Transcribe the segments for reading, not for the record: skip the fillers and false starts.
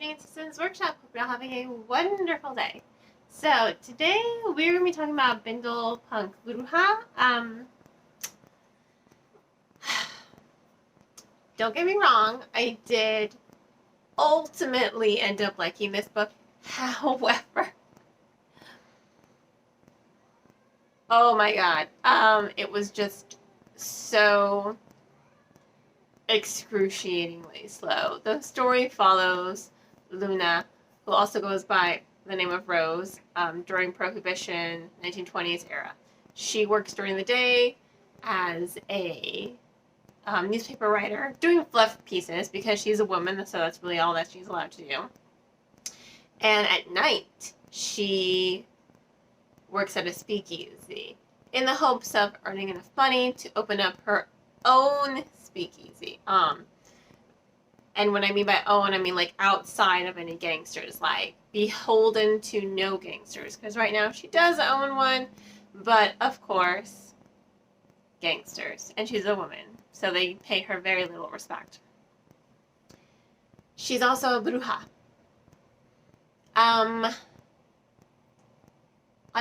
It's Susan's Workshop. Hope you're all having a wonderful day. So, today we're going to be talking about Bindle Punk Bruja. Don't get me wrong, I did ultimately end up liking this book. However, oh my god, it was just so excruciatingly slow. The story follows Luna, who also goes by the name of Rose, during Prohibition, 1920s era. She works during the day as a newspaper writer, doing fluff pieces because she's a woman, so that's really all that she's allowed to do. And at night, she works at a speakeasy in the hopes of earning enough money to open up her own speakeasy. And what I mean by own, I mean like outside of any gangsters, like beholden to no gangsters. Because right now she does own one, but of course, gangsters. And she's a woman, so they pay her very little respect. She's also a bruja. I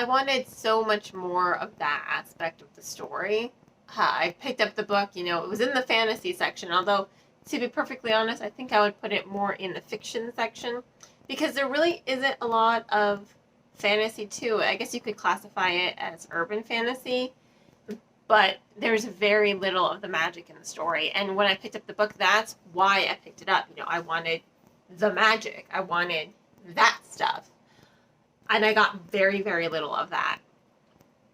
wanted so much more of that aspect of the story. I picked up the book, it was in the fantasy section, although, to be perfectly honest, I think I would put it more in the fiction section, because there really isn't a lot of fantasy to it. I guess you could classify it as urban fantasy, but there's very little of the magic in the story, and when I picked up the book, that's why I picked it up. I wanted the magic. I wanted that stuff. And I got very, very little of that,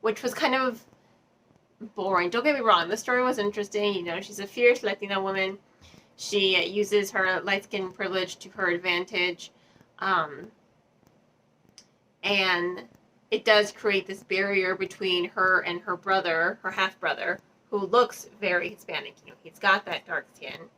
which was kind of boring. Don't get me wrong, the story was interesting. She's a fierce Latina woman. She uses her light skin privilege to her advantage. And it does create this barrier between her and her brother, her half-brother, who looks very Hispanic. He's got that dark skin.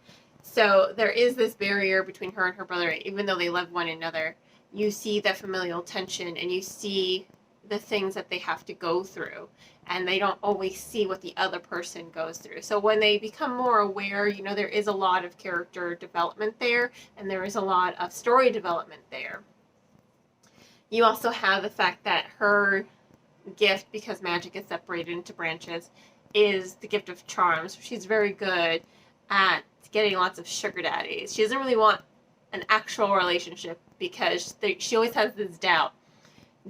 So there is this barrier between her and her brother, even though they love one another. You see that familial tension, and you see the things that they have to go through, and they don't always see what the other person goes through. So when they become more aware, there is a lot of character development there, and there is a lot of story development there. You also have the fact that her gift, because magic is separated into branches, is the gift of charm. So she's very good at getting lots of sugar daddies. She doesn't really want an actual relationship because she always has this doubt.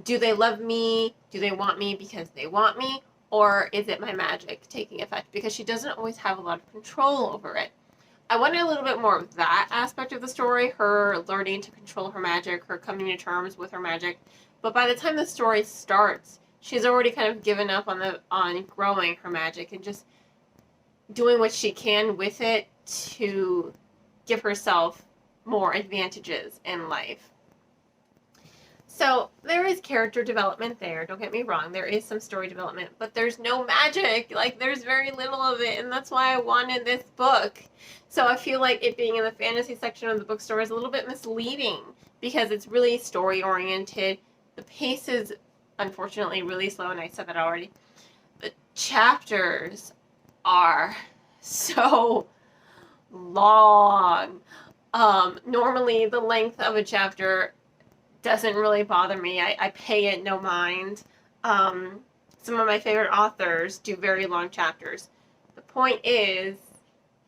Do they love me? Do they want me because they want me? Or is it my magic taking effect? Because she doesn't always have a lot of control over it. I wanted a little bit more of that aspect of the story, her learning to control her magic, her coming to terms with her magic. But by the time the story starts, she's already kind of given up on growing her magic and just doing what she can with it to give herself more advantages in life. So there is character development there, don't get me wrong, there is some story development, but there's no magic, there's very little of it, and that's why I wanted this book. So I feel like it being in the fantasy section of the bookstore is a little bit misleading, because it's really story oriented. The pace is unfortunately really slow, and I said that already. The chapters are so long. Normally the length of a chapter doesn't really bother me. I pay it no mind. Some of my favorite authors do very long chapters. The point is,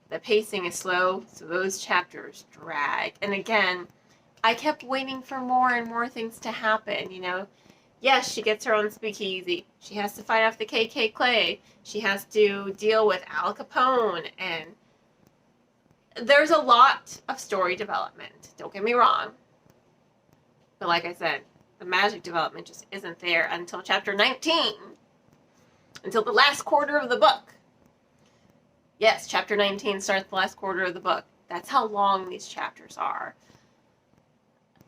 the pacing is slow, so those chapters drag. And again, I kept waiting for more and more things to happen, Yes, she gets her own speakeasy. She has to fight off the KK Clay. She has to deal with Al Capone, and there's a lot of story development. Don't get me wrong. But like I said, the magic development just isn't there until chapter 19. Until the last quarter of the book. Yes, chapter 19 starts the last quarter of the book. That's how long these chapters are.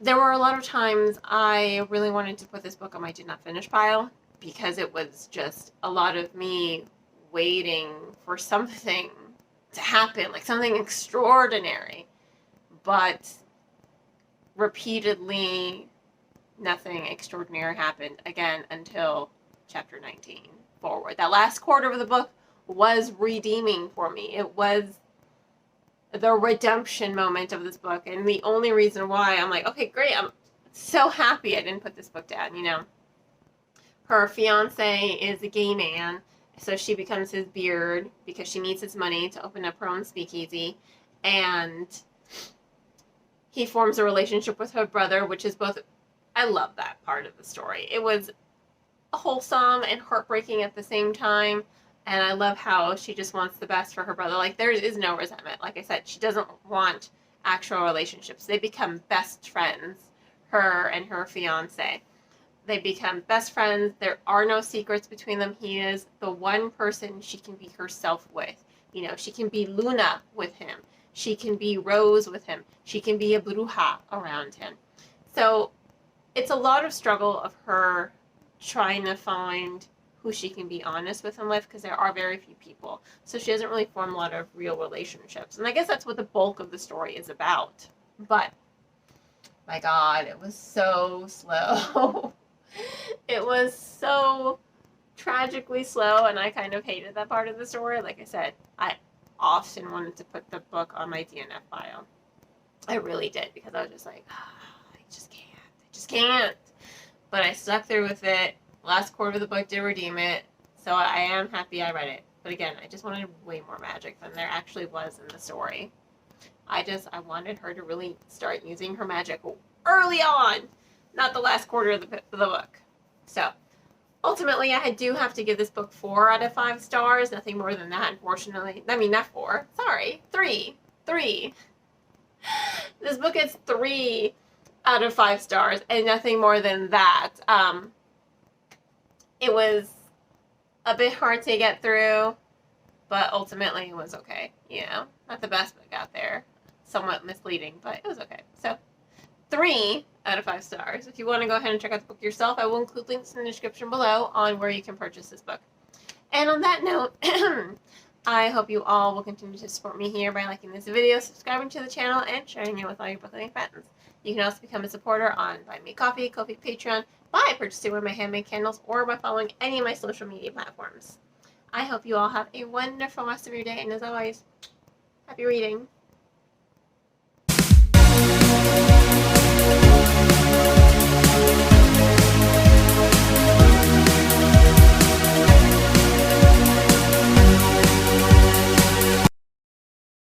There were a lot of times I really wanted to put this book on my did not finish pile, because it was just a lot of me waiting for something to happen, like something extraordinary. But repeatedly, nothing extraordinary happened again until chapter 19 forward. That last quarter of the book was redeeming for me. It was the redemption moment of this book, and the only reason why I'm like, okay, great, I'm so happy I didn't put this book down, you know. Her fiance is a gay man, so she becomes his beard because she needs his money to open up her own speakeasy, and he forms a relationship with her brother, which is both, I love that part of the story. It was wholesome and heartbreaking at the same time. And I love how she just wants the best for her brother. Like, there is no resentment. Like I said, she doesn't want actual relationships. They become best friends, her and her fiance. They become best friends. There are no secrets between them. He is the one person she can be herself with. You know, she can be Luna with him. She can be Rose with him. She can be a Bruja around him. So it's a lot of struggle of her trying to find who she can be honest with him with, because there are very few people. So she doesn't really form a lot of real relationships. And I guess that's what the bulk of the story is about. But, my God, it was so slow. It was so tragically slow, and I kind of hated that part of the story. Like I said, I often wanted to put the book on my DNF file. I really did, because I was just like, I just can't. But I stuck through with it. Last quarter of the book did redeem it, so I am happy I read it. But again, I just wanted way more magic than there actually was in the story. I wanted her to really start using her magic early on, not the last quarter of the book. So, ultimately, I do have to give this book 4 out of 5 stars. Nothing more than that, unfortunately. I mean, not 4. Sorry. 3. This book gets 3 out of 5 stars, and nothing more than that. It was a bit hard to get through, but ultimately it was okay. You know, not the best book out there. Somewhat misleading, but it was okay. So, 3 out of 5 stars. If you want to go ahead and check out the book yourself, I will include links in the description below on where you can purchase this book. And on that note, I hope you all will continue to support me here by liking this video, subscribing to the channel, and sharing it with all your book loving friends. You can also become a supporter on Buy Me Coffee, Ko-fi, Patreon, by purchasing one of my handmade candles, or by following any of my social media platforms. I hope you all have a wonderful rest of your day, and as always, happy reading.